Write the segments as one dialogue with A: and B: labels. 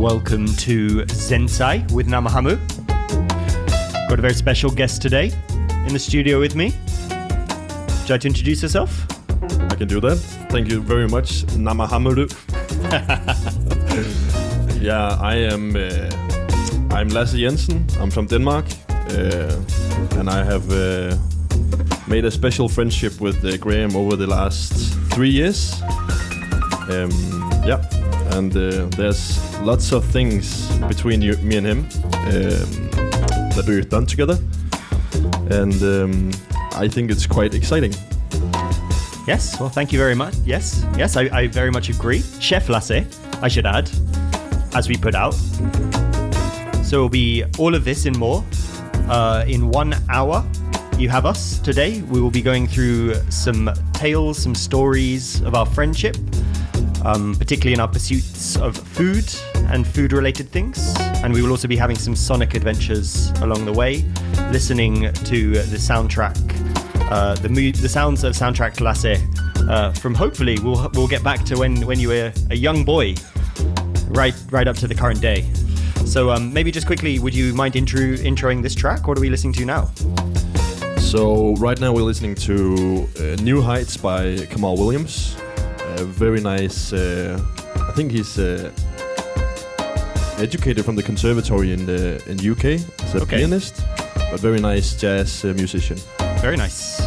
A: welcome to Zensai with Namahamu. Got a very special guest today in the studio with me. Would you like to introduce yourself?
B: I can do that. Thank you very much, Namahamu. Yeah, I'm Lasse Jensen. I'm from Denmark, and I have made a special friendship with Graham over the last 3 years. And there's lots of things between me and him that we've done together, and I think it's quite exciting.
A: Yes, well, thank you very much. Yes, I very much agree. Chef Lasse, I should add, as we put out. So it'll be all of this and more. In 1 hour, you have us today. We will be going through some tales, some stories of our friendship, particularly in our pursuits of food and food-related things. And we will also be having some sonic adventures along the way, listening to the soundtrack, the sounds of soundtrack Lasse, from hopefully we'll get back to when you were a young boy, right up to the current day. So maybe just quickly, would you mind introing this track? What are we listening to now?
B: So right now we're listening to New Heights by Kamal Williams. Very nice. I think he's educated from the conservatory in UK. He's a pianist, but very nice jazz musician.
A: Very nice.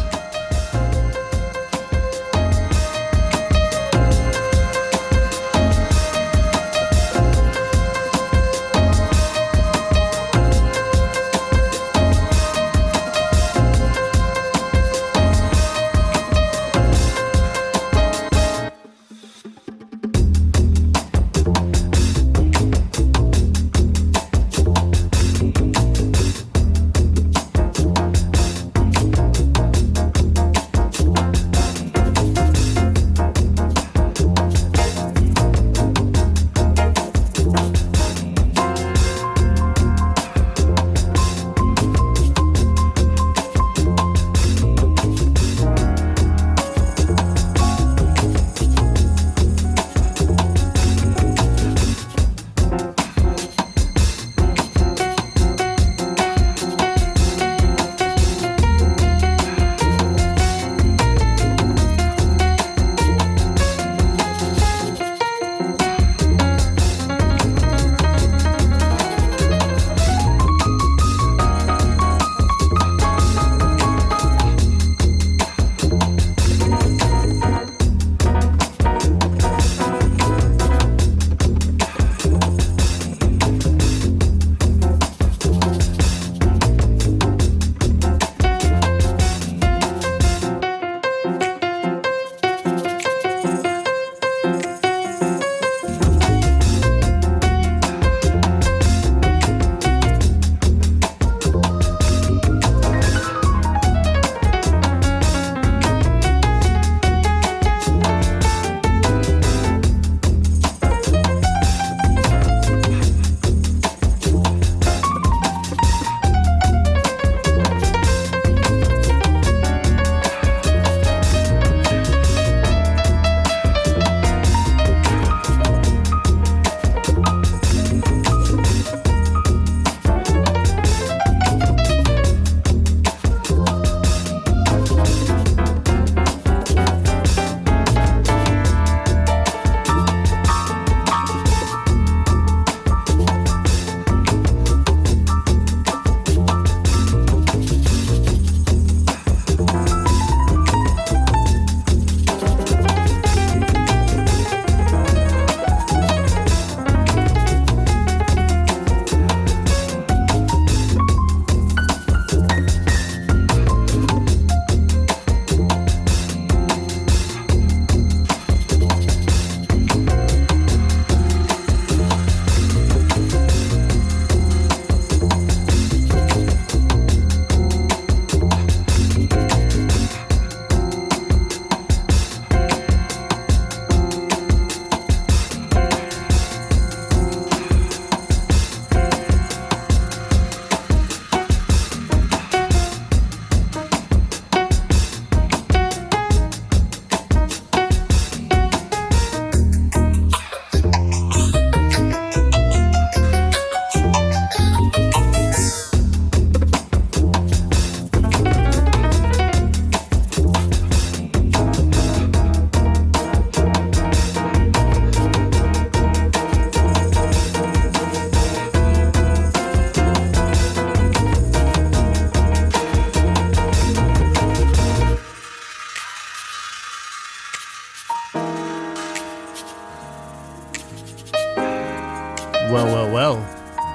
A: Well.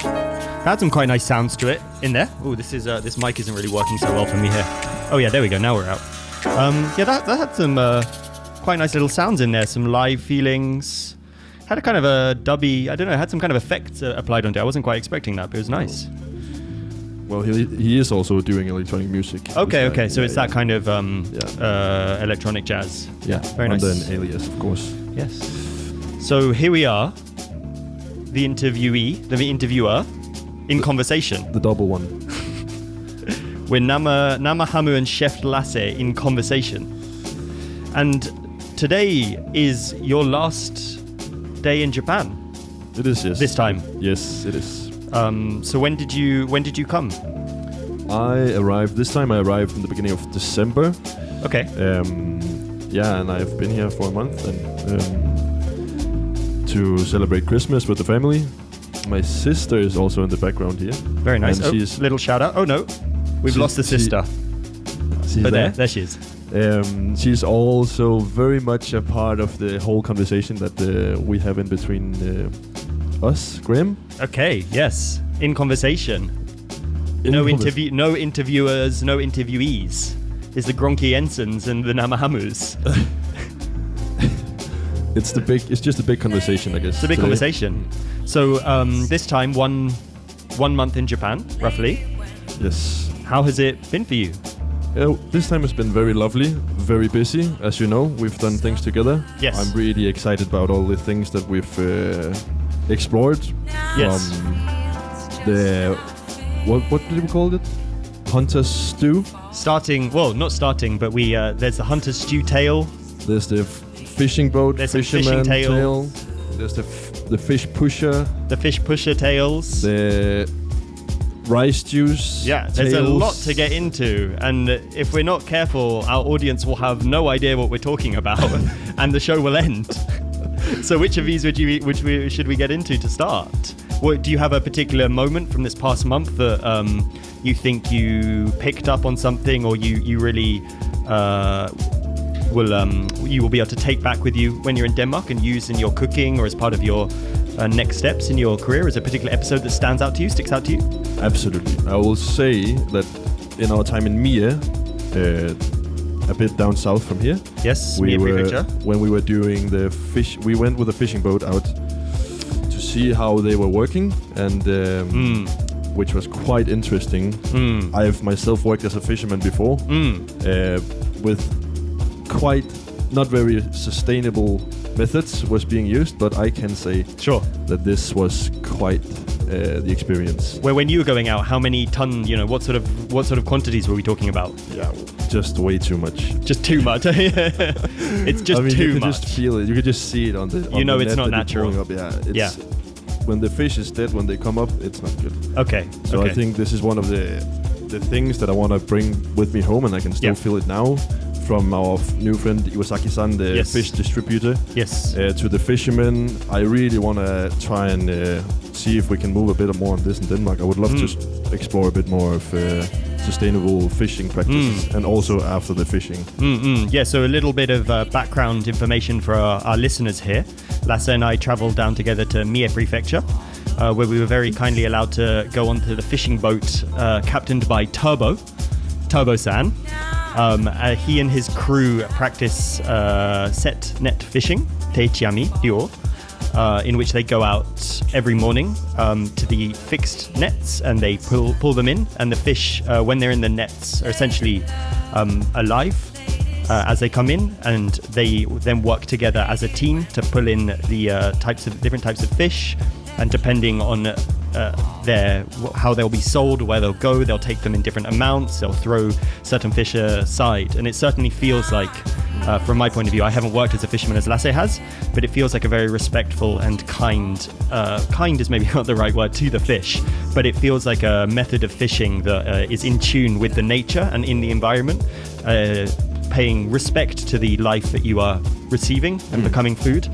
A: That had some quite nice sounds to it in there. Oh, this mic isn't really working so well for me here. Oh yeah, there we go. Now we're out. That had some quite nice little sounds in there. Some live feelings. Had a kind of a dubby. I don't know. Had some kind of effects applied onto it. I wasn't quite expecting that, but it was nice.
B: Well, he is also doing electronic music.
A: Okay. So it's that kind of electronic jazz.
B: Yeah,
A: very nice.
B: Under an alias, of course.
A: Yes. So here we are, the interviewer, in conversation.
B: The double one.
A: With Nama Hamu and Chef Lasse in conversation. And today is your last day in Japan.
B: It is, yes.
A: This time.
B: Yes, it is.
A: So when did you come?
B: I arrived in the beginning of December.
A: Okay.
B: And I've been here for a month and to celebrate Christmas with the family. My sister is also in the background here.
A: Very nice.
B: And she's
A: little shout out. Oh no, we've lost the sister. But there she is.
B: She's also very much a part of the whole conversation that we have in between us, Graham.
A: Okay, yes, in conversation. No interviewers, no interviewees. It's the Gronky Ensons and the Namahamus.
B: It's just a big conversation, I guess.
A: It's a big conversation. So this time, one month in Japan, roughly.
B: Yes.
A: How has it been for you?
B: This time has been very lovely, very busy. As you know, we've done things together.
A: Yes.
B: I'm really excited about all the things that we've explored.
A: Yes.
B: From the what did we call it? Hunter's stew.
A: Not starting, but we there's the Hunter's stew tail.
B: There's the fishing boat.
A: There's
B: fisherman
A: fishing tail.
B: There's the fish pusher.
A: The fish pusher tails.
B: The rice juice.
A: Yeah, there's a lot to get into, and if we're not careful, our audience will have no idea what we're talking about, and the show will end. So, which of these should we get into to start? Do you have a particular moment from this past month that you think you picked up on something, or you really will be able to take back with you when you're in Denmark and use in your cooking or as part of your next steps in your career? Is there a particular episode that stands out to you, sticks out to you?
B: Absolutely. I will say that in our time in Mie, a bit down south from here.
A: Yes, Mie Prefecture.
B: When we were doing the fish, we went with a fishing boat out to see how they were working, and which was quite interesting. I've myself worked as a fisherman before, with quite not very sustainable methods was being used, but I can say that this was quite the experience.
A: Where when you were going out, how many ton? What sort of quantities were we talking about?
B: Yeah, just way too much.
A: Just too much. It's just too much.
B: You could just feel it. You could just see it on the.
A: It's not natural.
B: When the fish is dead, when they come up, it's not good.
A: Okay.
B: So I think this is one of the things that I want to bring with me home, and I can still feel it now. From our new friend Iwasaki-san, the fish distributor, to the fishermen. I really want to try and see if we can move a bit more on this in Denmark. I would love to explore a bit more of sustainable fishing practices, and also after the fishing.
A: Yeah, so a little bit of background information for our listeners here. Lasse and I travelled down together to Mie Prefecture, where we were very kindly allowed to go onto the fishing boat captained by Turbo-san. He and his crew practice set net fishing, teichiami ryo, in which they go out every morning to the fixed nets, and they pull them in, and the fish, when they're in the nets, are essentially alive as they come in, and they then work together as a team to pull in the different types of fish, and depending on how they'll be sold, where they'll go, they'll take them in different amounts, they'll throw certain fish aside. And it certainly feels like, from my point of view, I haven't worked as a fisherman as Lasse has, but it feels like a very respectful and kind is maybe not the right word, to the fish, but it feels like a method of fishing that is in tune with the nature and in the environment, paying respect to the life that you are receiving and becoming food.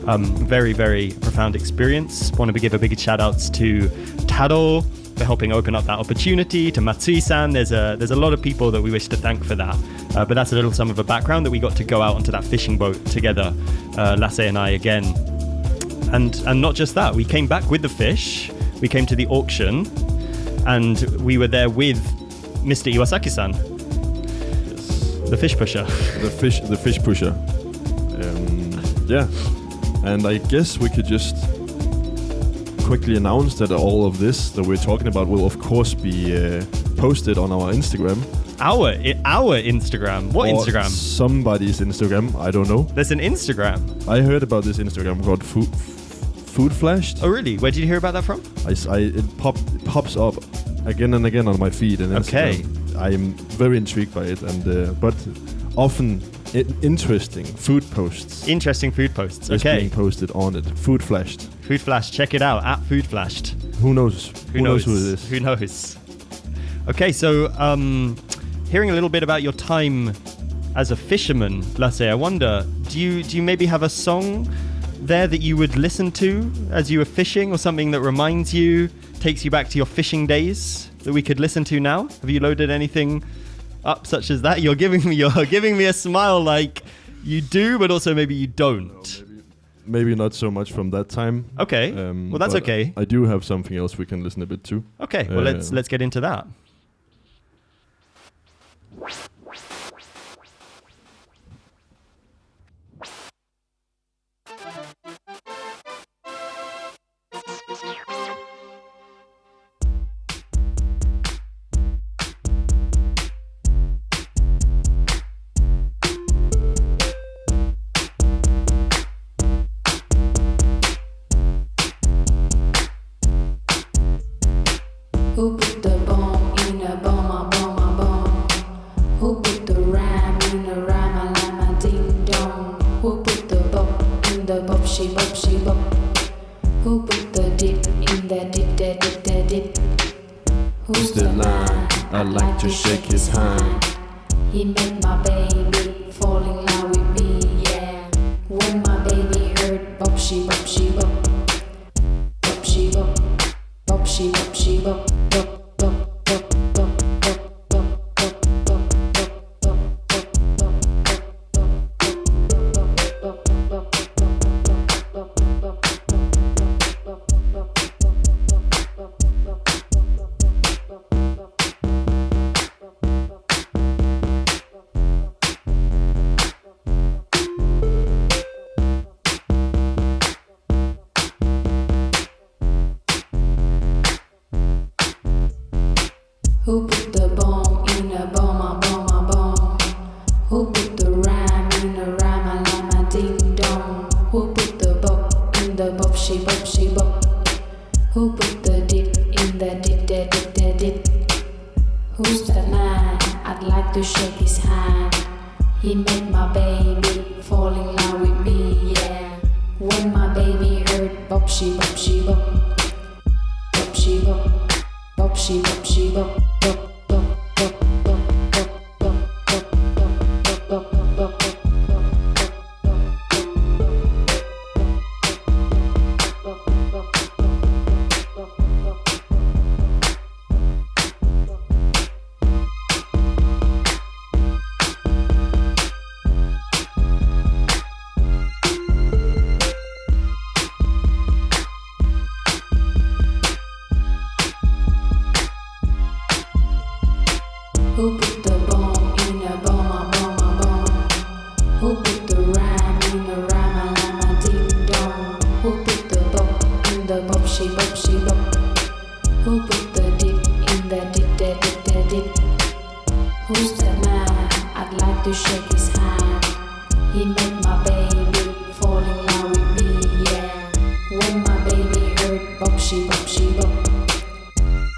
A: Very, very profound experience. Want to give a big shout outs to Taro for helping open up that opportunity, to Matsui-san. There's a lot of people that we wish to thank for that. But that's a little some of a background that we got to go out onto that fishing boat together, Lasse and I again. And not just that, we came back with the fish. We came to the auction, and we were there with Mr. Iwasaki-san, the fish pusher.
B: The fish pusher. Yeah, and I guess we could just quickly announce that all of this that we're talking about will of course be posted on our Instagram.
A: Our Instagram? What
B: or
A: Instagram?
B: Somebody's Instagram, I don't know.
A: There's an Instagram.
B: I heard about this Instagram called Food Flashed.
A: Oh really? Where did you hear about that from?
B: It pops up again and again on my feed and Instagram.
A: Okay.
B: I'm very intrigued by it, and but often interesting food posts.
A: Interesting food posts.
B: Is
A: Okay.
B: being posted on it. Food Flashed.
A: Food Flash. Check it out at Food Flashed.
B: Who knows? Who knows who it is?
A: Who knows? Okay, so hearing a little bit about your time as a fisherman, Lasse, I wonder, do you maybe have a song there that you would listen to as you were fishing, or something that reminds you, takes you back to your fishing days that we could listen to now? Have you loaded anything up such as that? You're giving me a smile like you do, but also maybe you don't.
B: Maybe not so much from that time.
A: Okay. Well, that's
B: but
A: okay.
B: I do have something else we can listen a bit to.
A: Okay. Well, let's get into that.
C: Who put the bomb in a bomb, a bomb, a bomb? Who put the rhyme in a rhyme, a lime, a ding dong? Who put the bop in the bop, she bop, she bop? Who put the dip in the dip, the dip, the dip? Who's the man? I'd like to shake his hand. He made my baby fall in love with me, yeah. When my baby heard bop, she bop, she bop. Bop, she bop. Bop, she bop, she bop. Bop, bop, bop, bop, bop, bop, bop, bop, bop, Who put the bomb in a bomb, a bomb, a bomb? Who put the rhyme in a rhyme, a lime, a ding dong? Who put the bop in the bop, she bop, she bop? Who put the dip in the dip, the dip, the dip? Who's the man? I'd like to shake his hand. He made my baby fall in love with me, yeah. When my baby heard bop, she bop, she bop. Bop, she bop. Bop, she bop, she bop. Bop, bop, bop, bop, bop, bop, bop, bop, bop, bop, bop. Who put the bomb in a bomb, a bomb, a bomb? Who put the rhyme in a rhyme, a lime, a ding dong? Who put the bop in the bop, she bop, she bop? Who put the dip in the dip, the dip, the dip? Who's the man? I'd like to shake his hand. He made my baby fall in love with me, yeah. When my baby heard bop, she bop, she bop.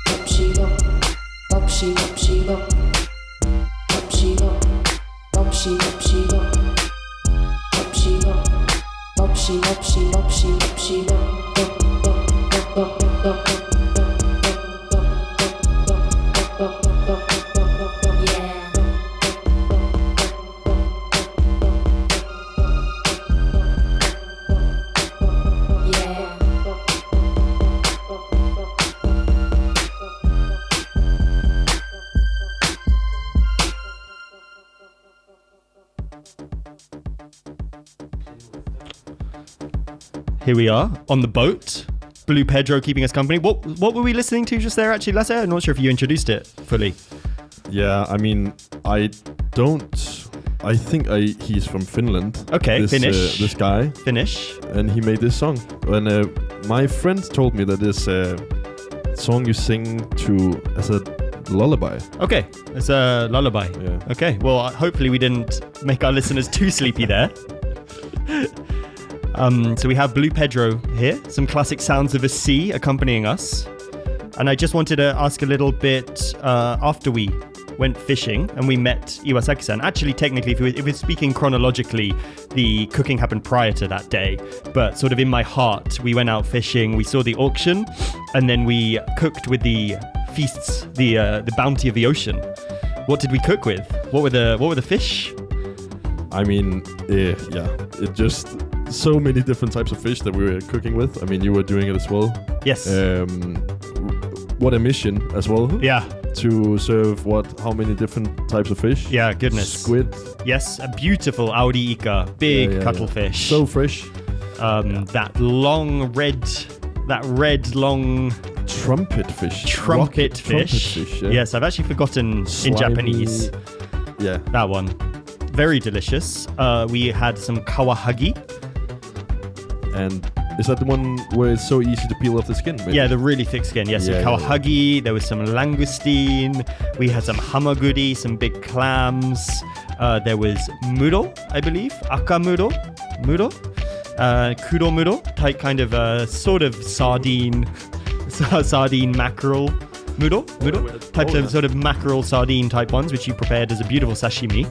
C: Bop, she bop. Bop, she bop, she bop. Bop, she bop. Bop, she bop, she bop. Bop, she bop. Bop, she bop, she bop, she bop, she bop. Bop, bop, bop, bop, bop, bop.
A: Here we are on the boat. Blue Pedro keeping us company. What were we listening to just there, actually, Lasse? I'm not sure if you introduced it fully.
B: Yeah, I mean, I think he's from Finland.
A: Okay, Finnish.
B: This guy.
A: Finnish.
B: And he made this song. And my friend told me that this song you sing to as a lullaby.
A: Okay, it's a lullaby.
B: Yeah.
A: Okay, well, hopefully we didn't make our listeners too sleepy there. So we have Blue Pedro here, some classic sounds of a sea accompanying us. And I just wanted to ask a little bit after we went fishing and we met Iwasaki-san. Actually, technically, if we're speaking chronologically, the cooking happened prior to that day. But sort of in my heart, we went out fishing, we saw the auction, and then we cooked with the feasts, the bounty of the ocean. What did we cook with? What were the fish?
B: I mean, it just so many different types of fish that we were cooking with. I mean, you were doing it as well.
A: Yes.
B: What a mission as well.
A: Yeah.
B: To serve how many different types of fish?
A: Yeah, goodness.
B: Squid.
A: Yes, a beautiful audi ika, big cuttlefish.
B: So fresh.
A: That red long
B: trumpet fish.
A: Trumpet fish.
B: Yeah.
A: Yes, I've actually forgotten in Japanese.
B: Yeah.
A: That one. Very delicious. We had some kawahagi.
B: And is that the one where it's so easy to peel off the skin? Maybe?
A: Yeah, the really thick skin. Yes, some kawahagi. There was some langoustine. We had some hamaguri, some big clams. There was muro, I believe. Akamuro. Kuromuro. Type kind of sort of sardine mackerel. Muro? Types of sort of mackerel sardine type ones, which you prepared as a beautiful sashimi.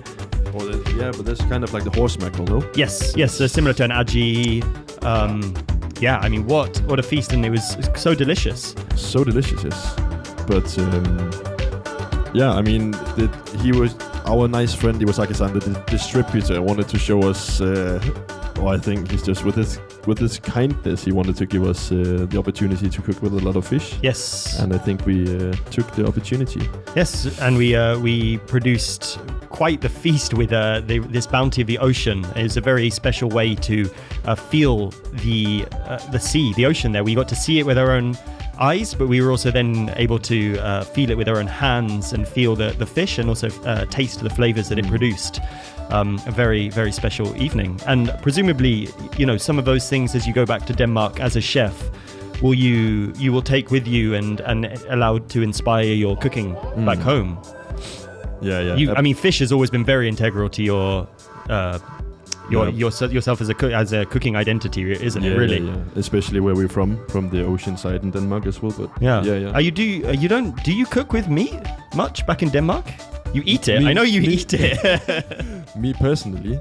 B: But that's kind of like the horse mackerel, no?
A: Yes, so similar to an aji. I mean, what a feast, and it was so delicious.
B: So delicious, yes. But I mean, he was our nice friend Iwasaki-san, the distributor, wanted to show us. I think he's just with his kindness, he wanted to give us the opportunity to cook with a lot of fish.
A: Yes.
B: And I think we took the opportunity.
A: Yes, and we produced quite the feast with this bounty of the ocean. It's a very special way to feel the sea, the ocean there. We got to see it with our own eyes, but we were also then able to feel it with our own hands and feel the fish and also taste the flavors that it produced. A very, very special evening. And presumably, some of those things as you go back to Denmark as a chef, you will take with you and allowed to inspire your cooking back home.
B: Yeah.
A: I mean, fish has always been very integral to yourself as a cooking identity, isn't it? Really,
B: yeah. Especially where we're from the ocean side in Denmark as well. But yeah.
A: Do you cook with meat much back in Denmark? You eat it. I know you eat it.
B: Me personally,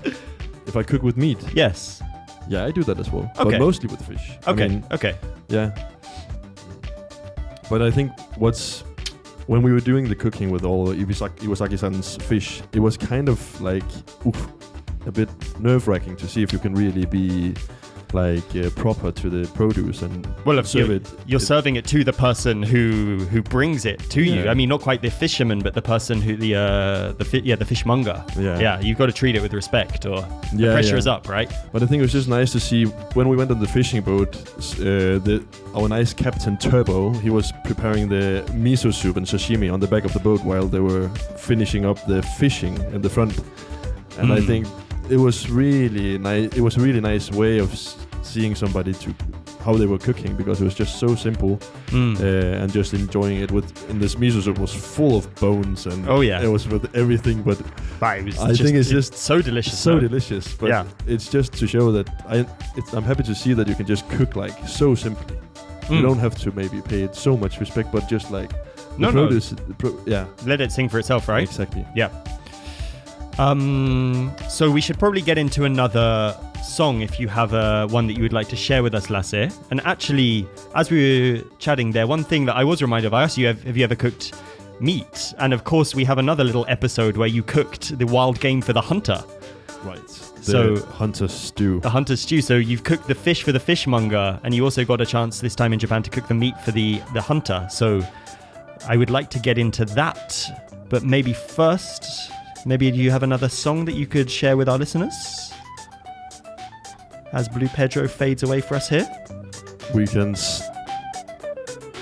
B: if I cook with meat,
A: yes.
B: Yeah, I do that as well.
A: Okay.
B: But mostly with fish.
A: Okay.
B: Yeah. But I think when we were doing the cooking with all Iwasaki-san's fish, it was kind of like a bit nerve-wracking to see if you can really be proper to the produce and serve it. You're
A: serving it to the person who brings it to you. I mean, not quite the fisherman, but the person who the fishmonger. Yeah, you've got to treat it with respect, or the pressure is up, right?
B: But I think it was just nice to see when we went on the fishing boat. Our nice captain Turbo, he was preparing the miso soup and sashimi on the back of the boat while they were finishing up the fishing in the front, and I think it was really nice. It was a really nice way of seeing somebody how they were cooking, because it was just so simple and just enjoying it. And this miso soup was full of bones and it was with everything. But I think it's just
A: so delicious.
B: So delicious. But it's just to show that I'm happy to see that you can just cook so simply. You don't have to maybe pay it so much respect, but just produce.
A: Let it sing for itself, right?
B: Exactly.
A: Yeah. So we should probably get into another song if you have one that you would like to share with us, Lasse. And actually, as we were chatting there, one thing that I was reminded of, I asked you, have you ever cooked meat? And of course, we have another little episode where you cooked the wild game for the hunter.
B: Right. The hunter stew. The
A: hunter stew. So you've cooked the fish for the fishmonger, and you also got a chance this time in Japan to cook the meat for the hunter. So I would like to get into that, but maybe first... Maybe do you have another song that you could share with our listeners? as Blue Pedro fades away for us here.
B: We can,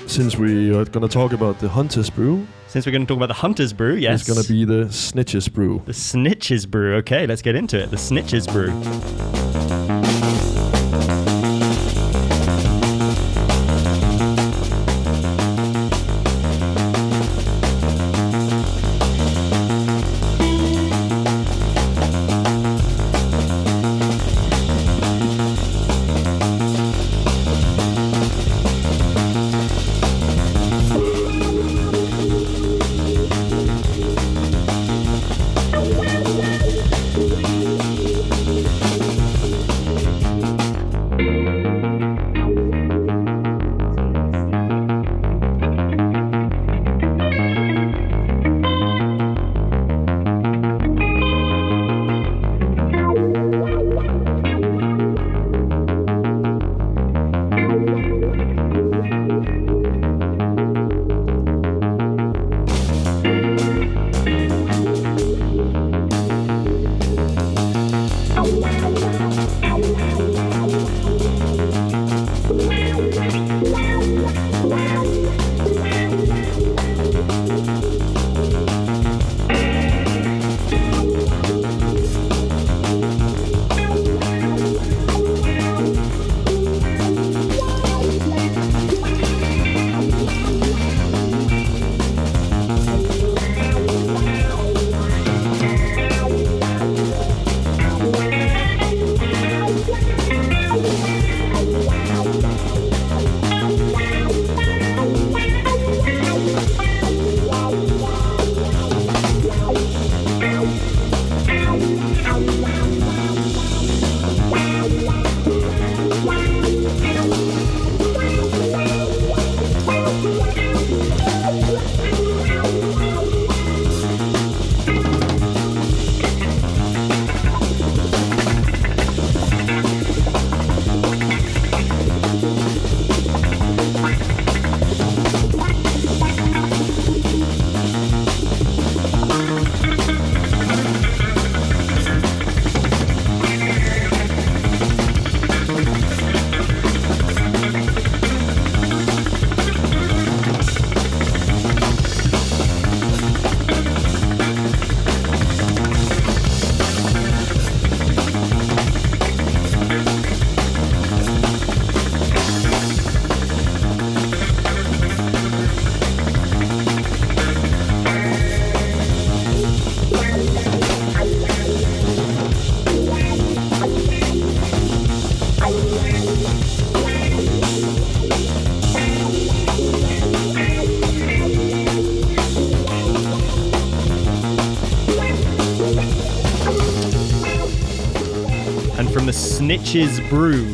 B: since we are going to talk about the Hunter's Brew.
A: Since we're going to talk about the Hunter's Brew, yes.
B: It's going to be the Snitches Brew.
A: The Snitches Brew. Okay, let's get into it. The Snitches Brew. From the Snitches Brew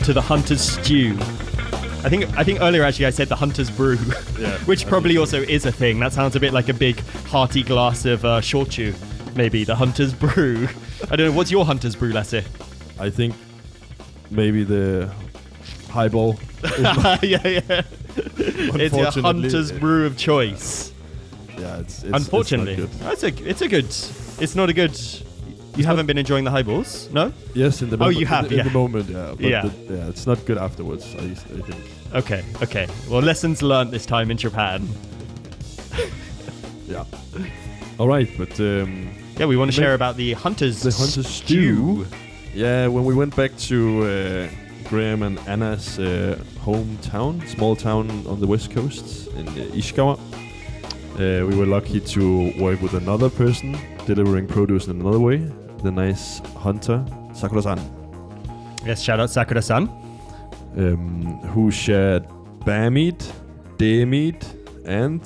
A: to the Hunter's Stew. I think earlier actually I said the Hunter's Brew,
B: Yeah,
A: which probably also is a thing. That sounds a bit like a big hearty glass of shochu, maybe the Hunter's Brew. I don't know. What's your Hunter's Brew, Lasse?
B: I think maybe the highball.
A: Yeah. It's your Hunter's Brew of choice.
B: Yeah, it's
A: unfortunately,
B: it's not good.
A: It's not a good. You haven't been enjoying the highballs, no?
B: Yes, in the moment.
A: Oh, you have,
B: in the moment, yeah. But
A: Yeah.
B: It's not good afterwards, I think.
A: Okay. Well, lessons learned this time in Japan.
B: Yeah. All right, but
A: Yeah, we want to share about the Hunter's
B: Stew. Yeah, when we went back to Graham and Anna's hometown, small town on the west coast in Ishikawa, we were lucky to work with another person delivering produce in another way, the nice hunter, Sakura-san.
A: Yes, shout out Sakura-san.
B: Who shared bear meat, deer meat, and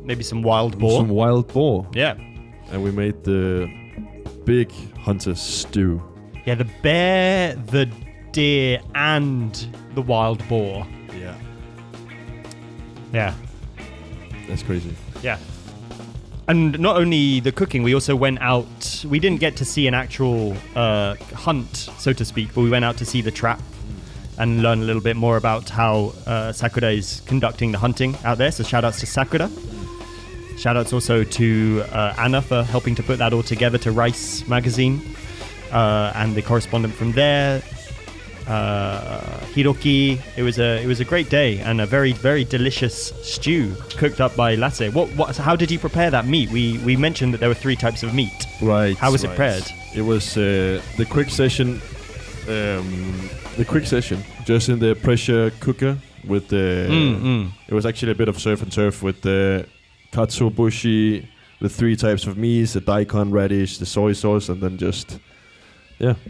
A: Maybe some wild boar.
B: some wild boar.
A: Yeah.
B: And we made the big hunter's stew.
A: Yeah, the bear, the deer, and the wild boar.
B: Yeah.
A: Yeah.
B: That's crazy.
A: Yeah. And not only the cooking, we also went out. We didn't get to see an actual hunt, so to speak, but we went out to see the trap and learn a little bit more about how Sakura is conducting the hunting out there. So shout outs to Sakura. Shout outs also to Anna for helping to put that all together, to Rice Magazine and the correspondent from there. hiroki. It was a great day and a very, very delicious stew cooked up by Lasse. How did you prepare that meat? We mentioned that there were 3 types of meat.
B: Right.
A: How was it prepared?
B: It was the quick session. Just in the pressure cooker with the. It was actually a bit of surf and turf with the katsuobushi, the 3 types of meat, the daikon radish, the soy sauce, and then just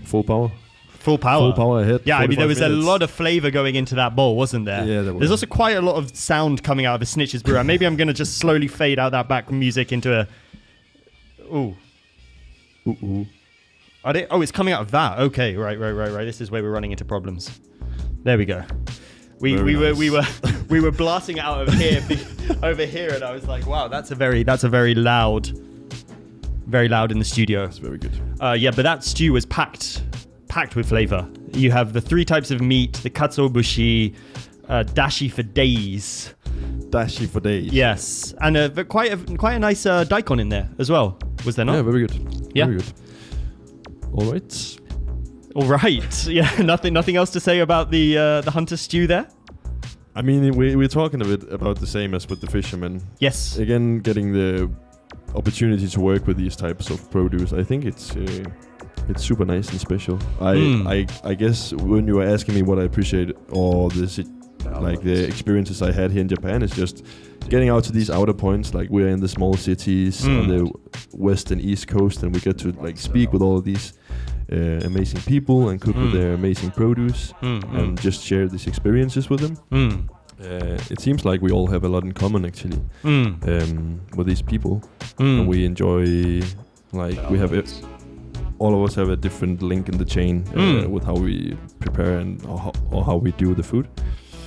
B: full power.
A: Full power
B: ahead.
A: Yeah, I mean, there was a lot of flavor going into that bowl, wasn't there?
B: Yeah, there was.
A: There's also quite a lot of sound coming out of a Snitches brew. And maybe I'm going to just slowly fade out that back music into a... Ooh.
B: Ooh.
A: Are they? Oh, it's coming out of that. Okay, right. This is where we're running into problems. There we go. We were blasting it out of here over here, and I was like, wow, that's a very loud in the studio.
B: That's very good.
A: But that stew was packed with flavor. You have the 3 types of meat, the katsuobushi, dashi for days.
B: Dashi for days.
A: Yes, and quite a nice daikon in there as well. Was there not?
B: Yeah, very good.
A: Yeah.
B: Very good. All right.
A: Yeah, nothing else to say about the hunter stew there?
B: I mean, we're talking a bit about the same as with the fishermen.
A: Yes.
B: Again, getting the opportunity to work with these types of produce, I think it's super nice and special. I guess when you were asking me what I appreciate or the experiences I had here in Japan, is just getting out to these outer points. Like, we're in the small cities on the west and east coast, and we get to speak with all of these amazing people and cook with their amazing produce and just share these experiences with them. It seems like we all have a lot in common, actually, with these people, and we enjoy, we have all of us have a different link in the chain with how we prepare and or how we do the food.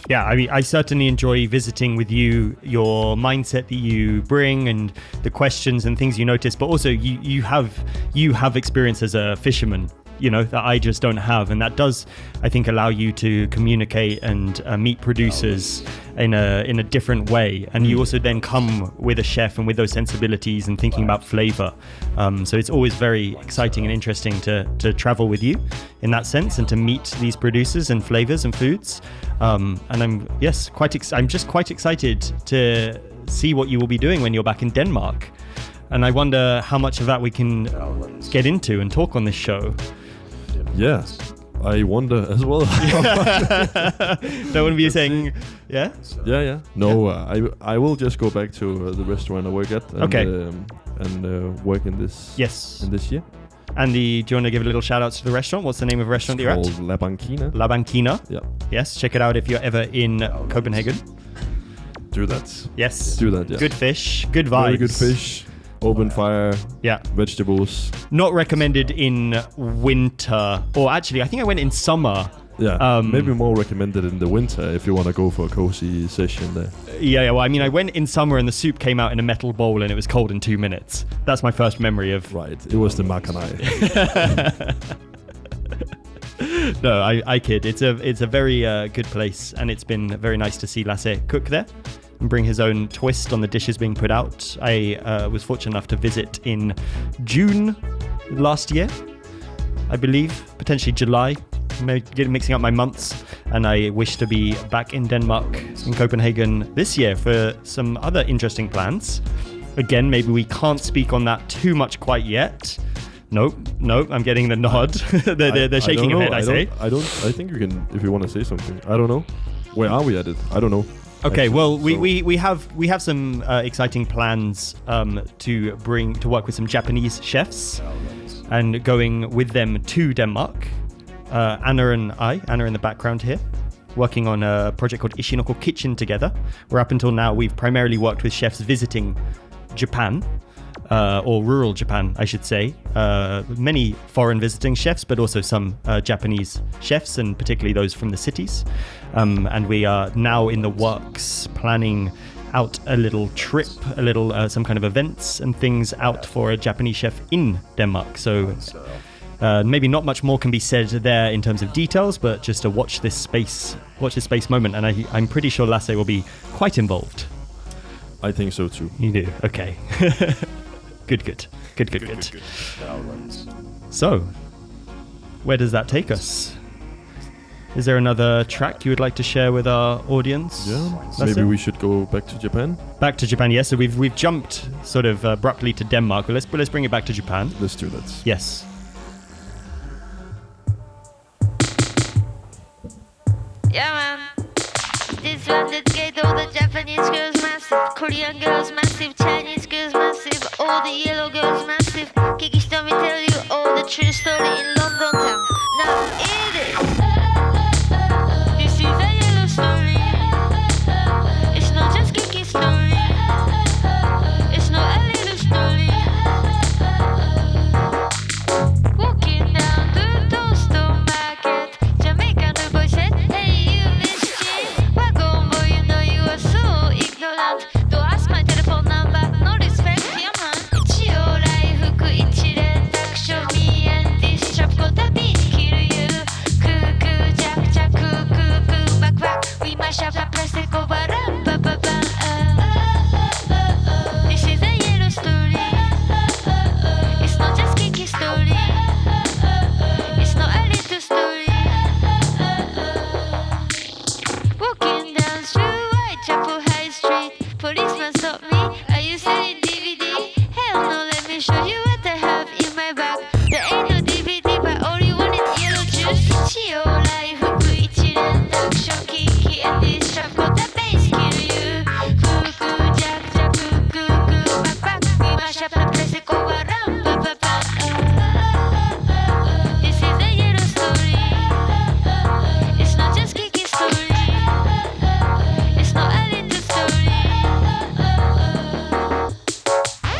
A: Yeah, I mean, I certainly enjoy visiting with you, your mindset that you bring and the questions and things you notice, but also you have experience as a fisherman, that I just don't have, and that does, I think, allow you to communicate and meet producers in a different way, and you also then come with a chef and with those sensibilities and thinking about flavor. So it's always very exciting and interesting to travel with you in that sense and to meet these producers and flavors and foods. And I'm just quite excited to see what you will be doing when you're back in Denmark. And I wonder how much of that we can get into and talk on this show.
B: Yeah, I wonder as well.
A: Don't want to be saying, yeah?
B: Yeah. No, I will just go back to the restaurant I work at and work in this.
A: Yes.
B: In this year.
A: And do you want to give a little shout out to the restaurant? What's the name of the restaurant you're at?
B: It's called La Banquina.
A: La Banquina.
B: Yeah.
A: Yes, check it out if you're ever in Copenhagen.
B: Do that.
A: Yes.
B: Do that, yeah.
A: Good fish, good vibes.
B: Very good fish. Open fire.
A: Yeah.
B: Vegetables.
A: Not recommended in winter. Or actually, I think I went in summer.
B: Yeah, maybe more recommended in the winter if you want to go for a cozy session there.
A: Yeah, well, I mean, I went in summer and the soup came out in a metal bowl and it was cold in 2 minutes. That's my first memory of...
B: Right, it was the Makanai.
A: No, I kid. It's a very good place, and it's been very nice to see Lasse cook there and bring his own twist on the dishes being put out. I was fortunate enough to visit in June last year, I believe, potentially July. Mixing up my months, and I wish to be back in Denmark, in Copenhagen this year for some other interesting plans. Again, maybe we can't speak on that too much quite yet. Nope, I'm getting the nod. they're shaking their head,
B: I think you can, if you want to say something. I don't know. Where are we at it? I don't know.
A: Okay,
B: actually,
A: well, we have some exciting plans to work with some Japanese chefs and going with them to Denmark. Anna in the background here, working on a project called Ishinoko Kitchen together, where up until now we've primarily worked with chefs visiting Japan, or rural Japan, I should say. Many foreign visiting chefs, but also some Japanese chefs, and particularly those from the cities. And we are now in the works planning out a little trip, some kind of events and things out for a Japanese chef in Denmark. So maybe not much more can be said there in terms of details, but just to watch this space moment. And I'm pretty sure Lasse will be quite involved.
B: I think so too.
A: You do? Okay. Good. So, where does that take us? Is there another track you would like to share with our audience?
B: Yeah,
A: Lasse?
B: maybe we should go back to Japan.
A: Back to Japan, yes. So we've jumped sort of abruptly to Denmark, but let's bring it back to Japan.
B: Let's do that.
A: Yes.
D: Yeah, man. This one that's gate, all the Japanese girls massive, Korean girls massive, Chinese girls massive, all the yellow girls massive. Kiki, let me tell you all the true story in London town. Now it is. This is a yellow story. It's not just Kiki story. It's not a little story. Walking down the Toaster Market, Jamaican boy said, hey you mischief. Wagon boy, you know you are so ignorant. Don't ask my telephone number, no respect, yeah man. 一応来福一連卓show me and this shop got a beat kill you. Cuckoo, jack, jack, cuckoo, back, back. We mash up the plastic over, ba, ba, ba. This is a yellow story. It's not just Kiki story. It's not a little story. Walking down through Whitechapel High Street, policeman stopped me. Are you selling DVD? Hell no, let me show you what I have in my bag. There ain't no DVD, but all you want is yellow juice. 一応来福一連卓show Kiki and this shop got the bass kill you. Cuckoo, jack, jack, cuckoo, back, back. We mash up the plastic over, ba, ba, ba. This is a yellow story. It's not just Kiki story. It's not a little story.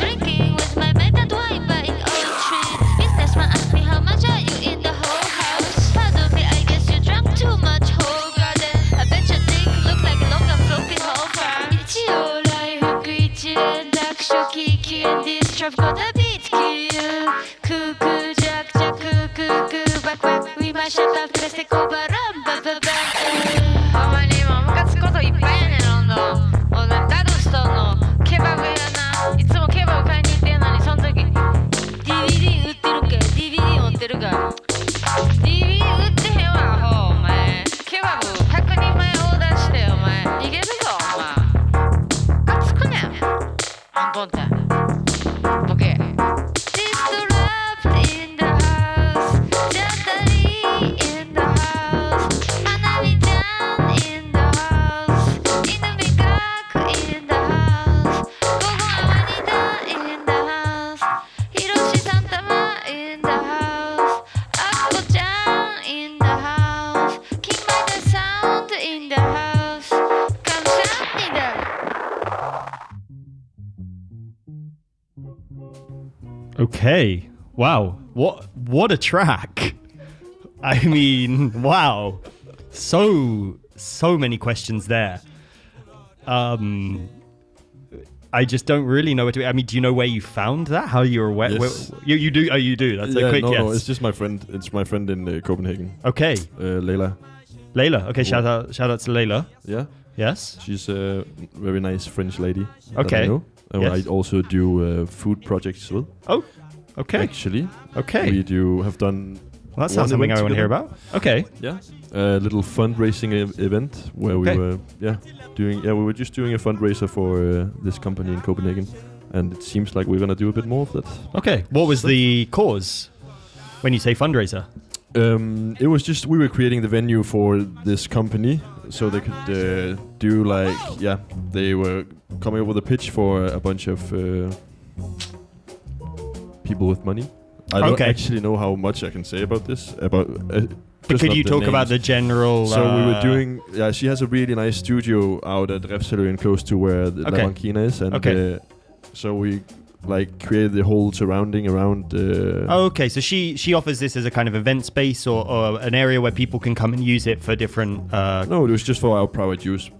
D: Drinking with my mate and wine by an old tree. Businessman asked me how much are you in the whole house. Pardon me, I guess you drank too much whole garden. I bet your dick look like a long and floppy whole farm. 一応来福一連卓show Kiki and this trap got a beat kill you. Cuckoo, jack, jack, cuckoo, back, back. We mash up the plastic over, ba, ba, ba. ほんまにもうムカつくこといっぱいやねんロンドン。もうなダドストンのケバブやな。いつもケバブ買いに行ってんのにその時 DVD 売ってるか DVD 持ってるか DVD 売ってへんわアホお前。ケバブ100人前オーダーしてお前逃げるぞお前。ムカつくねんアンポンタボケ。Disturbed in the house, Jatari in the house, Manami-chan in the house, Inumikak in the house, Gogon Amanita in the house, Hiroshi Santama in the house, Akko-chan in the house, King by the sound in the house, 감사합니다.
A: Okay. Wow. What a track. I mean, wow. So many questions there. I just don't really know what to. I mean, do you know where you found that? How you're aware?
B: Yes.
A: You do. Oh, you do. That's a quick yes.
B: No, it's just my friend. It's my friend in Copenhagen.
A: Okay.
B: Layla.
A: Layla. Okay. Shout out to Layla.
B: Yeah.
A: Yes.
B: She's a very nice French lady.
A: Okay.
B: That I know. And
A: Yes.
B: I also do food projects with.
A: Oh. Okay.
B: Actually.
A: Okay.
B: We have done.
A: Well, that sounds
B: one
A: something I
B: event
A: want to hear
B: together.
A: about. Okay.
B: Yeah. A little fundraising event where
A: Okay.
B: we were we were just doing a fundraiser for this company in Copenhagen, and it seems like we're gonna do a bit more of that.
A: Okay. What was the cause when you say fundraiser?
B: It was just we were creating the venue for this company, so they could do they were coming up with a pitch for a bunch of people with money. I don't actually know how much I can say about this.
A: But could you talk about the general?
B: So we were doing. Yeah, she has a really nice studio out at Refshaløen, close to where the La Banquina is, and so we created the whole surrounding around.
A: Okay, so she offers this as a kind of event space or an area where people can come and use it for different.
B: No, it was just for our private use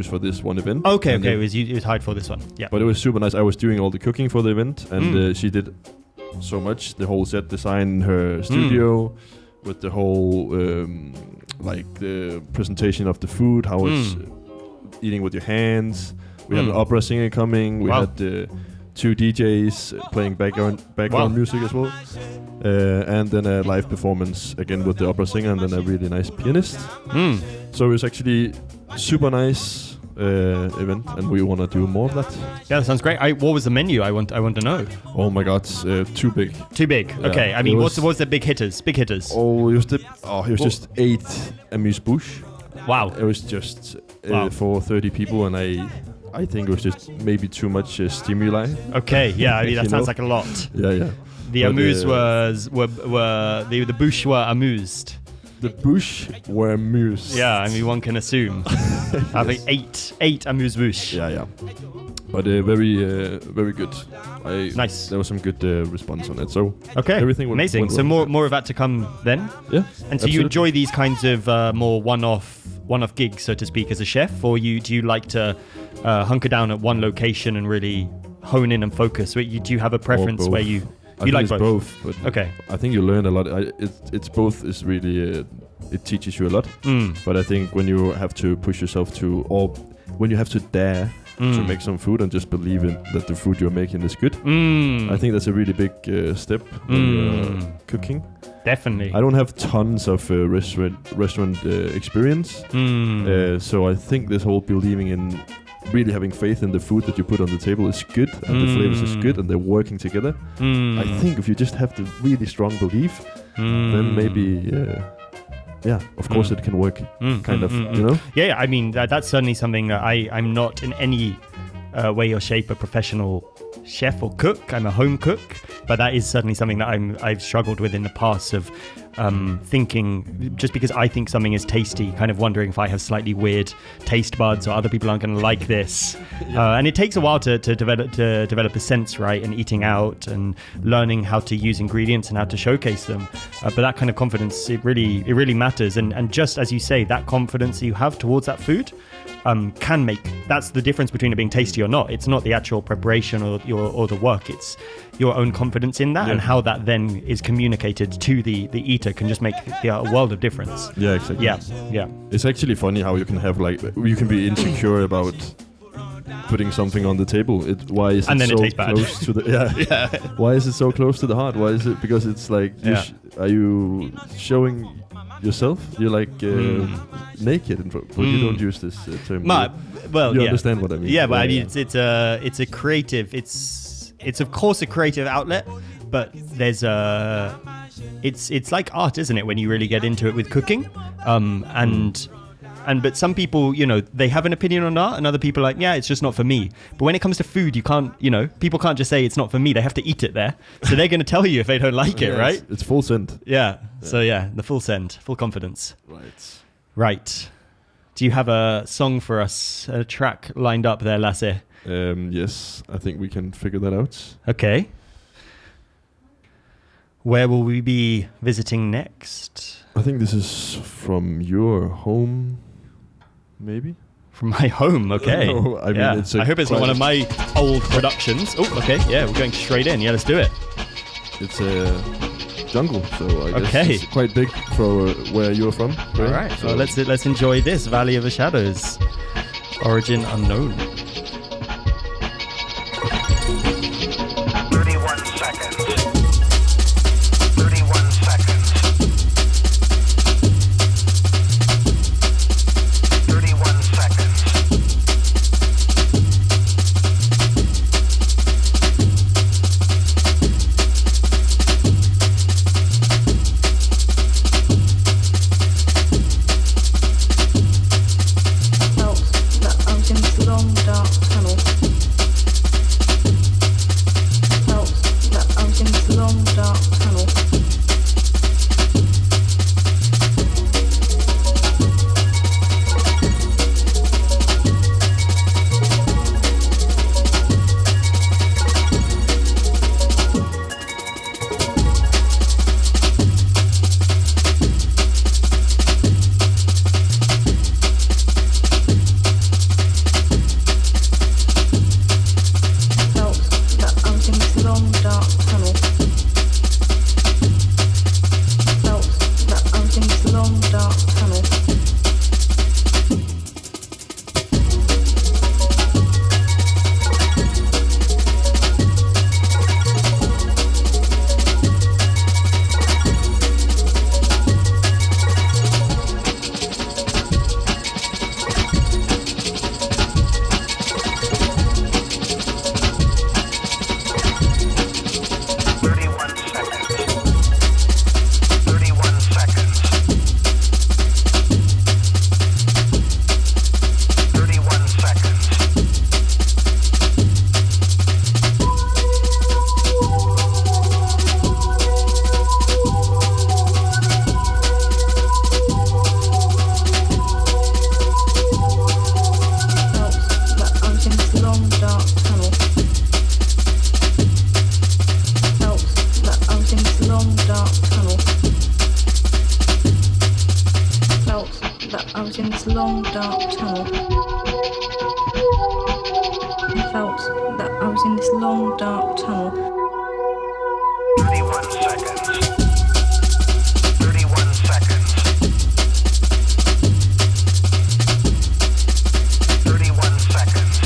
B: for this one event.
A: Okay, it was hired for this one. Yeah,
B: but it was super nice. I was doing all the cooking for the event, and she did so much. The whole set design, her studio. With the whole the presentation of the food, how it's eating with your hands. We had an opera singer coming. We had 2 DJs playing background music as well, and then a live performance again with the opera singer, and then a really nice pianist. So it was actually super nice event, and we want to do more of that.
A: Yeah, that sounds great. What was the menu? I want to know.
B: Oh my God, too big.
A: Too big.
B: Yeah,
A: okay. I mean, what's the big hitters? Big hitters.
B: Oh, it was just 8 amuse-bouche.
A: Wow.
B: It was just for 30 people, and I think it was just maybe too much stimuli.
A: Okay, yeah, I mean, that sounds like a lot.
B: Yeah.
A: The amuse the bouche were amused.
B: The bouche were amused.
A: Yeah, I mean, one can assume. Having 8 amuse-bouche.
B: Yeah. But very good.
A: Nice.
B: There was some good response on it. So
A: okay,
B: everything went
A: amazing.
B: well.
A: So more of that to come then.
B: Yeah.
A: And so you enjoy these kinds of more one-off gigs, so to speak, as a chef, or do you like to hunker down at one location and really hone in and focus? Do you have a preference where you like both?
B: But
A: okay.
B: I think you learn a lot. It's both is really it teaches you a lot. But I think when you have to push yourself or when you have to dare to make some food and just believe in that the food you're making is good, I think that's a really big step when you're cooking.
A: Definitely.
B: I don't have tons of restaurant experience, so I think this whole believing in really having faith in the food that you put on the table is good, and the flavors is good, and they're working together. I think if you just have the really strong belief, then maybe of course it can work, kind of, you know?
A: Yeah, I mean, that's certainly something that I'm not in any way or shape a professional chef or cook. I'm a home cook, but that is certainly something that I've struggled with in the past of thinking, just because I think something is tasty, kind of wondering if I have slightly weird taste buds or other people aren't going to like this. And it takes a while to develop a sense, right, and eating out and learning how to use ingredients and how to showcase them. But that kind of confidence, it really matters. And just as you say, that confidence that you have towards that food can make, that's the difference between it being tasty or not. It's not the actual preparation or the work, it's your own confidence in that, and how that then is communicated to the eater can just make a world of difference.
B: Yeah, exactly.
A: Yeah.
B: It's actually funny how you can have you can be insecure about putting something on the table. Why is it so close to the Why is it so close to the heart? Why is it? Because it's like are you showing yourself? You're like naked in front, but you don't use this term. You understand what I mean?
A: Yeah, but I mean it's a creative. It's of course a creative outlet, but there's it's like art, isn't it? When you really get into it with cooking, but some people, they have an opinion on art, and other people are like, yeah, it's just not for me. But when it comes to food, you can't, people can't just say it's not for me. They have to eat it there, so they're going to tell you if they don't like it, right?
B: It's full send.
A: Yeah. So the full send, full confidence. Right. Do you have a song for us, a track lined up there, Lasse?
B: Yes, I think we can figure that out.
A: Okay. Where will we be visiting next?
B: I think this is from your home, maybe?
A: From my home, okay.
B: No, I mean,
A: I hope it's not one of my old productions. Oh, okay, yeah, we're going straight in. Yeah, let's do it.
B: It's a jungle, so I guess it's quite big for where you're from.
A: All right, so let's enjoy this Valley of the Shadows. Origin unknown.
E: 31 seconds. 31 seconds. 31 seconds.
F: Felt that I was in this long dark that I was in this long dark tunnel. I felt that I was in this long dark tunnel.
E: 31 seconds. 31 seconds. 31 seconds.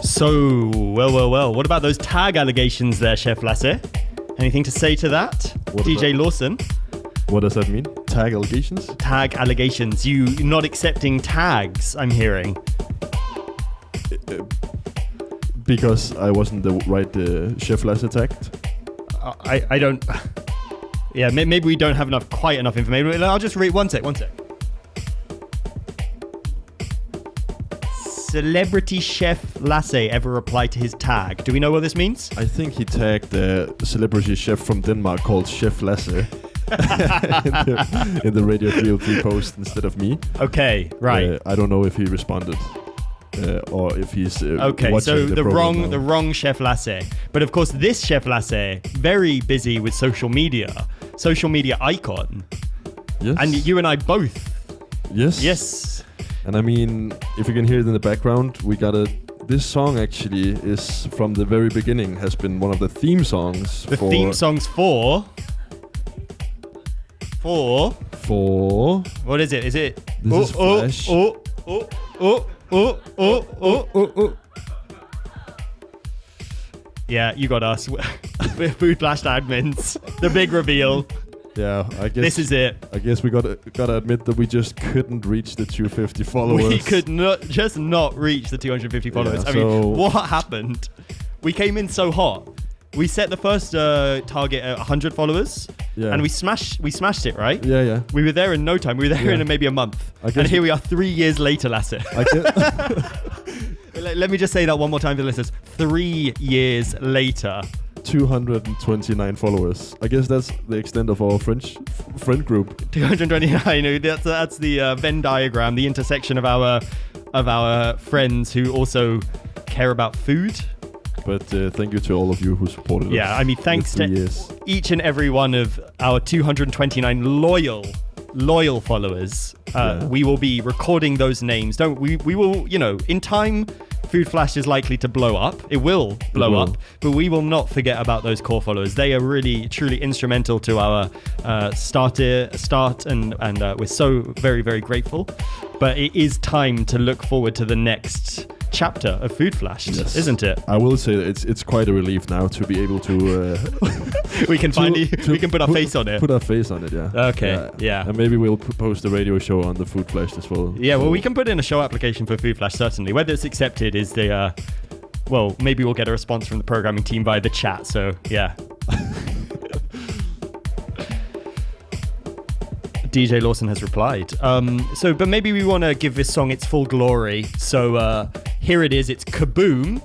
A: So, well. What about those tag allegations there, Chef Lasse? Anything to say to that?
B: What
A: DJ
B: about-
A: Lawson?
B: What does that mean? Tag allegations?
A: Tag allegations. You not accepting tags, I'm hearing.
B: Because I wasn't the right Chef Lasse tagged.
A: I don't... Yeah, maybe we don't have quite enough information. I'll just read... One sec. Celebrity Chef Lasse ever replied to his tag? Do we know what this means?
B: I think he tagged a celebrity chef from Denmark called Chef Lasse in the Radio GLT post instead of me.
A: Okay, right.
B: I don't know if he responded or if he's
A: Okay,
B: watching
A: so the
B: program now.
A: wrong Chef Lasse. But of course, this Chef Lasse, very busy with social media icon.
B: Yes.
A: And you and I both.
B: Yes.
A: Yes.
B: And I mean, if you can hear it in the background, this song actually is from the very beginning, has been one of the theme songs.
A: The theme songs for... What is it? Is it...
B: This is Flash.
A: Yeah, you got us. Food Flash admins. The big reveal.
B: Yeah, I guess
A: This is it.
B: I guess we gotta admit that we just couldn't reach the 250 followers.
A: We could not reach the 250 followers.
B: Yeah,
A: I mean, what happened? We came in so hot. We set the first target at 100 followers,
B: Yeah.
A: and we smashed it, right?
B: Yeah.
A: We were there in no time. We were there in maybe a month.
B: I guess
A: And here we are 3 years later, Lasse.
B: I guess
A: Let me just say that one more time for the listeners. 3 years later.
B: 229 followers. I guess that's the extent of our friend group.
A: 229. That's the Venn diagram, the intersection of our friends who also care about food.
B: But thank you to all of you who supported us.
A: Yeah, I mean, thanks to each and every one of our 229 loyal followers. We will be recording those names. We will, in time, Food Flash is likely to blow up. It will blow up, but we will not forget about those core followers. They are really, truly instrumental to our start, and we're so very, very grateful. But it is time to look forward to the next chapter of Food Flash, isn't it?
B: I will say that it's quite a relief now to be able to
A: we can put our face on it.
B: Put our face on it, yeah.
A: Okay, yeah.
B: And maybe we'll post a radio show on the Food Flash as well.
A: Yeah, well, we can put in a show application for Food Flash, certainly. Whether it's accepted is the maybe we'll get a response from the programming team via the chat. So yeah. DJ Lawson has replied. But maybe we want to give this song its full glory. So here it is. It's Kaboom,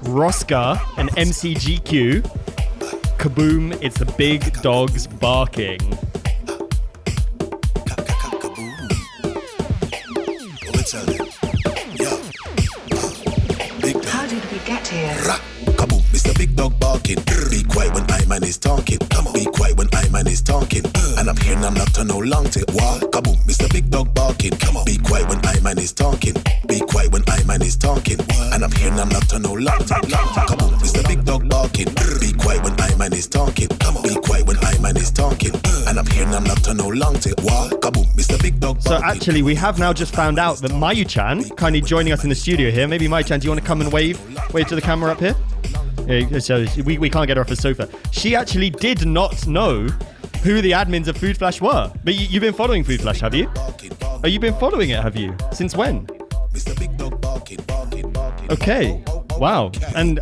A: Rosca, and MCGQ. Kaboom, it's the big dogs barking.
G: Big get here?
H: Kaboom, Mr. Big Dog barking. Be quiet when I man is talking. Come on, be quiet when I man is talking. And I'm here and I'm not to no long take. What? Kaboom, Mr. Big Dog barking. Come on, be quiet when I man is talking. Be quiet when I man is talking. And I'm here and I'm not to no long take. Kaboom, Mr. Big Dog barking. Be quiet when I man is talking. Come on, be quiet when I man is talking. And I'm here and I'm not to no long take. What? Kaboom, Mr. Big Dog barking.
A: So actually, we have now just found out that Mayu-chan, kindly joining us in the studio here. Maybe Mayu-chan, do you want to come and wave to the camera up here? So we can't get her off the sofa. She actually did not know who the admins of Food Flash were. But you've been following Food Flash, have you? Oh, you've been following it, have you? Since when? Okay. Wow. And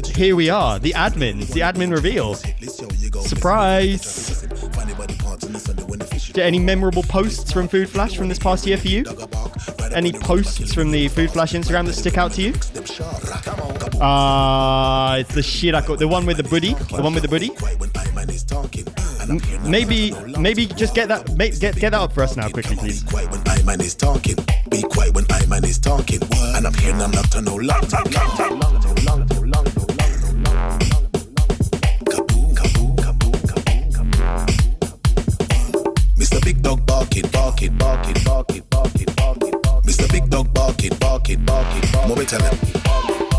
A: here we are, the admins, the admin reveal. Surprise. Any memorable posts from Food Flash from this past year for you? Any posts from the Food Flash Instagram that stick out to you? It's the Shirako, the one with the booty. The one with the booty. Maybe just get that up for us now, quickly, please.
H: Be quiet when I man is talking. Be quiet when I man is talking. And I'm here and I'm not to no long. Mr. Big Dog barking, barking, barking, barking, barking, barking. Mr. Big Dog barking, barking, barking. Mommy tell him.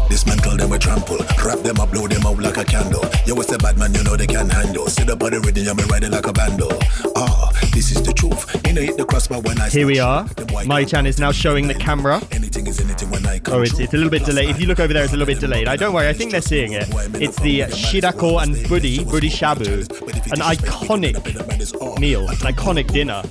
H: Dismantle them with trample. Wrap them up, blow them out like a candle. You was a bad man, you know they can handle. Sit up on the rhythm, I'm riding like a bando. This is the truth. You know, hit the crossbar when I
A: Here we are. Mai-chan is now showing the camera.
H: Anything is anything when I come.
A: Oh, it's a little bit delayed. If you look over there, it's a little bit delayed. Don't worry, I think they're seeing it. It's the Shirako and Budi Shabu. An iconic meal, an iconic dinner.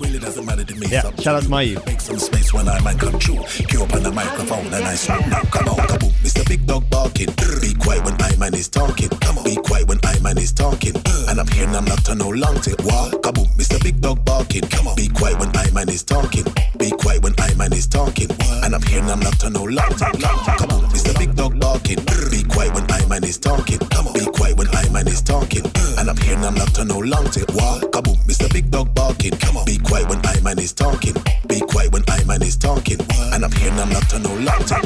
A: Yeah, shout out to Mayu.
H: Make some space when I man come true. Queue up on the microphone and I smoke now. Come on, kaboom. Mr. Big Dog barking. Be quiet when I man is talking. Come on, be quiet when I man is talking. And I'm here and I'm not to no long take. What? Kaboom, Mr. Big Dog barking. Come on, be quiet when I man is talking. Be quiet when I man is talking. And I'm here and I'm not to no long take. Kaboom, Mr. Big Dog barking. Be quiet when I man is talking. Come on, be quiet when I man is talking. And I'm here and I'm not to no long take. What? Kaboom, Mr. Big Dog barking. Come on, be quiet when I man is talking. Be quiet when I man is talking. And I'm here and I'm not to no long take.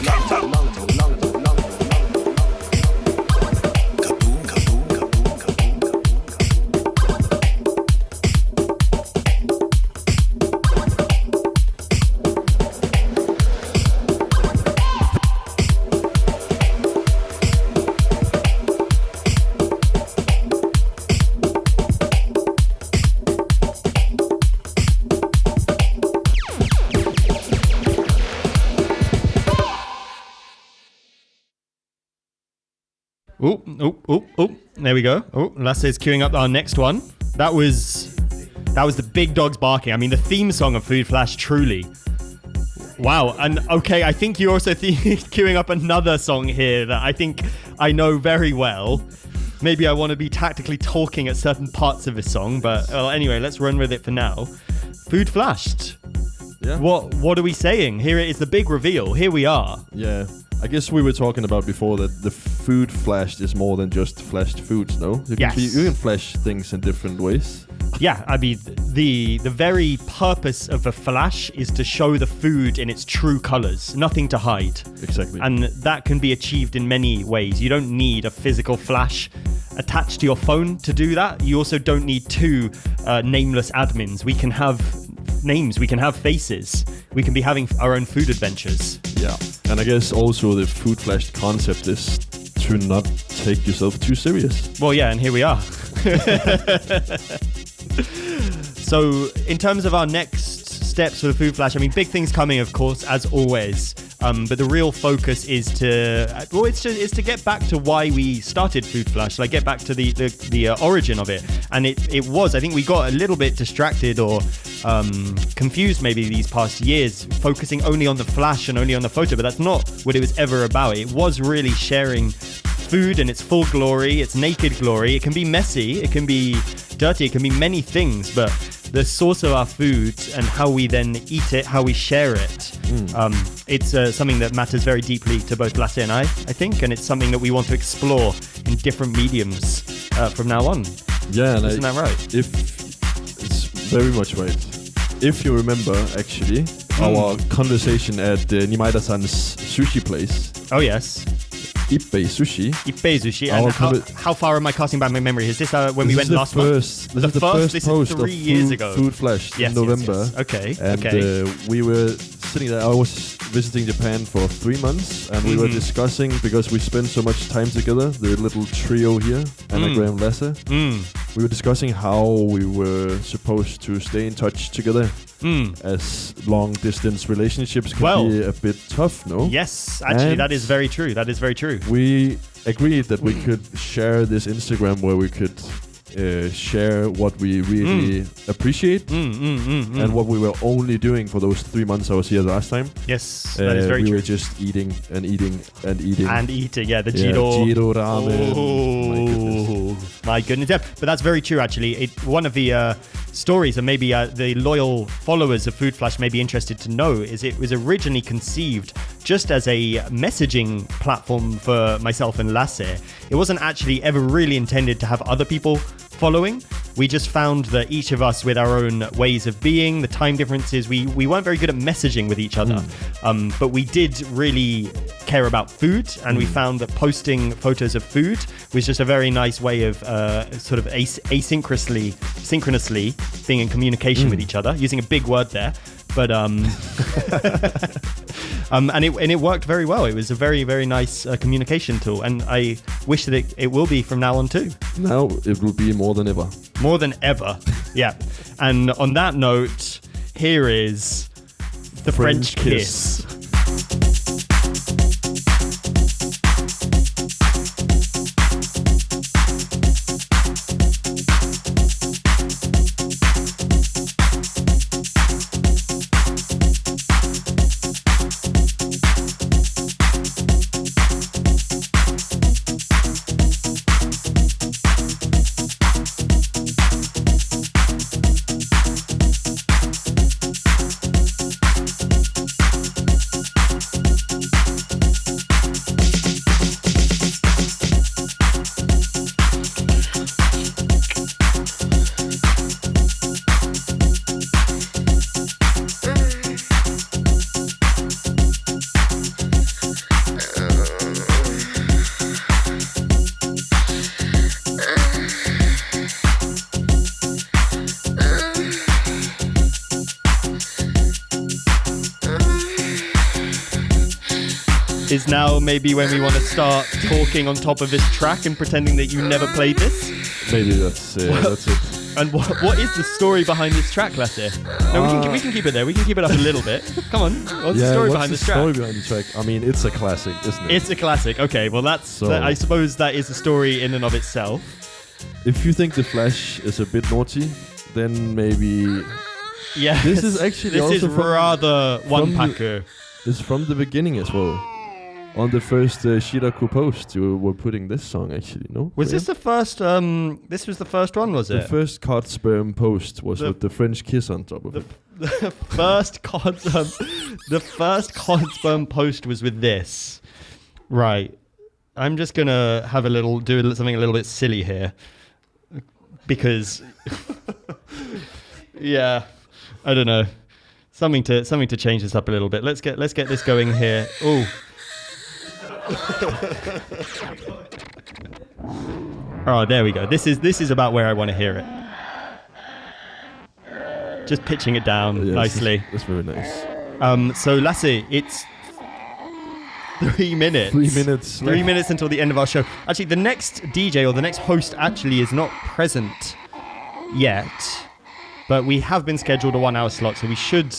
A: Oh, there we go. Oh, Lasse is queuing up our next one. That was the big dogs barking. I mean, the theme song of Food Flash, truly. Wow. And okay, I think you're also queuing up another song here that I think I know very well. Maybe I want to be tactically talking at certain parts of this song, but well, anyway, let's run with it for now. Food Flashed. Yeah. What are we saying? Here it is, the big reveal. Here we are.
B: Yeah. I guess we were talking about before that the food flashed is more than just flashed foods, no? You can flash things in different ways.
A: Yeah, I mean, the very purpose of a flash is to show the food in its true colors, nothing to hide.
B: Exactly.
A: And that can be achieved in many ways. You don't need a physical flash attached to your phone to do that. You also don't need two nameless admins. We can have names, we can have faces, we can be having our own food adventures.
B: Yeah, and I guess also the food flash concept is to not take yourself too serious.
A: Well, yeah, and here we are. So in terms of our next steps for the Food Flash, I mean, big things coming, of course, as always. But the real focus is to get back to why we started Food Flash, like get back to the origin of it. And it was, I think we got a little bit distracted or confused maybe these past years, focusing only on the flash and only on the photo, but that's not what it was ever about. It was really sharing food in its full glory, its naked glory. It can be messy, it can be dirty, it can be many things, but the source of our food and how we then eat it, how we share it, it's something that matters very deeply to both Lasse and I think, and it's something that we want to explore in different mediums from now on.
B: Yeah,
A: isn't that right?
B: If it's very much right. If you remember, actually, our conversation at Nimaida-san's sushi place.
A: Oh, yes.
B: Ippei Sushi.
A: Ippei Sushi.
B: Our
A: And
B: commi-
A: how far am I casting back my memory? Is this when we went last month?
B: This is the first
A: This
B: post
A: is
B: of
A: 3 years ago.
B: Food Flash in November.
A: Yes. Okay.
B: And we were sitting there. I was visiting Japan for 3 months, and we were discussing, because we spent so much time together, the little trio here, Anagram Lasse. We were discussing how we were supposed to stay in touch together, as long-distance relationships could be a bit tough, no?
A: Yes, actually, that is very true. That is very true.
B: We agreed that we could share this Instagram where we could share what we really appreciate and what we were only doing for those 3 months I was here last time.
A: Yes, that is very
B: we
A: true.
B: were just eating and eating and eating.
A: And eating, the Jiro.
B: Jiro ramen.
A: Oh, my goodness. Yeah, but that's very true, actually. One of the stories, and maybe the loyal followers of Food Flash may be interested to know, is it was originally conceived just as a messaging platform for myself and Lasse. It wasn't actually ever really intended to have other people following. We just found that each of us, with our own ways of being, the time differences, we weren't very good at messaging with each other. But we did really care about food, and we found that posting photos of food was just a very nice way of sort of synchronously being in communication with each other, using a big word there. But and it worked very well. It was a very, very nice communication tool, and I wish that it will be from now on too.
B: Now it will be more than ever.
A: More than ever, yeah. And on that note, here is the French kiss. Is now maybe when we want to start talking on top of this track and pretending that you never played this?
B: Maybe that's it.
A: And what is the story behind this track, Lasse? No, we can keep it there. We can keep it up a little bit. Come on. What's the story behind this track?
B: Story behind the track? I mean, it's a classic, isn't it?
A: It's a classic. Okay, well, I suppose that is a story in and of itself.
B: If you think the Flash is a bit naughty, then maybe...
A: Yeah.
B: This is actually also
A: rather one-packer.
B: It's from the beginning as well. On the first SHINJUKU post, you were putting this song, actually, no?
A: Was this the first... this was the first one, was it?
B: The first cod sperm post was with the French kiss on top of it.
A: The first cod sperm post was with this. Right. I'm just going to have do something a little bit silly here. Because... yeah. I don't know. Something to change this up a little bit. Let's get this going here. Ooh. Oh, there we go. This is about where I want to hear it. Just pitching it down nicely.
B: That's very nice.
A: So Lasse, it's 3 minutes.
B: 3 minutes.
A: 3 minutes until the end of our show. Actually, the next DJ or the next host actually is not present yet, but we have been scheduled a 1 hour slot, so we should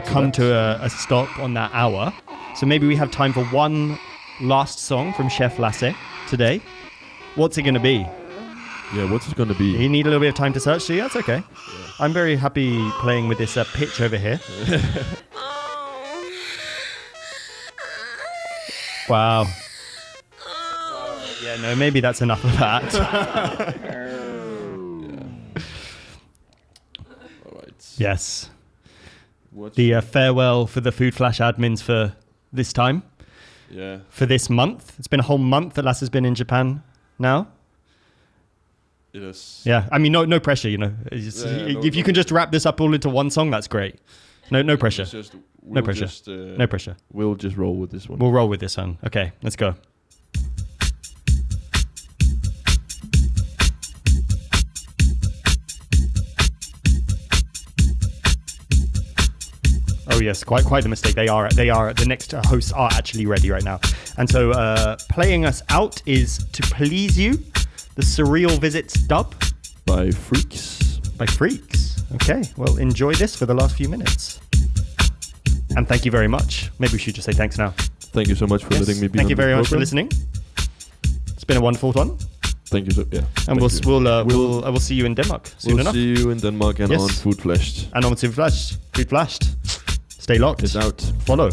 A: come to a stop on that hour. So maybe we have time for one last song from Chef Lasse today. What's it going to be?
B: Yeah, what's it going to be?
A: You need a little bit of time to search, so yeah, that's okay. Yeah. I'm very happy playing with this pitch over here. Wow. Yeah, no, maybe that's enough of that.
B: All right.
A: Yes. The farewell for the Food Flash admins for this time.
B: Yeah.
A: For this month. It's been a whole month that Lasse has been in Japan now.
B: It is.
A: Yeah. I mean, no pressure, you know. If you can just wrap this up all into one song, that's great. No pressure.
B: We'll
A: pressure.
B: Just,
A: No pressure.
B: We'll just roll with this one.
A: We'll roll with this one. Okay, let's go. Oh yes, quite the mistake. They are. The next hosts are actually ready right now, and so playing us out is "To Please You," the Surreal Visits dub
B: by Freaks.
A: Okay, well enjoy this for the last few minutes, and thank you very much. Maybe we should just say thanks now.
B: Thank you so much for letting me be.
A: Thank you
B: on
A: very
B: the
A: much for
B: program.
A: listening. It's been a wonderful one.
B: Thank you so yeah.
A: And I will see you in Denmark soon enough.
B: We'll see you in Denmark and
A: Yes.
B: on Food Flashed.
A: And on Food Flashed. Stay locked.
B: It's out.
A: Follow.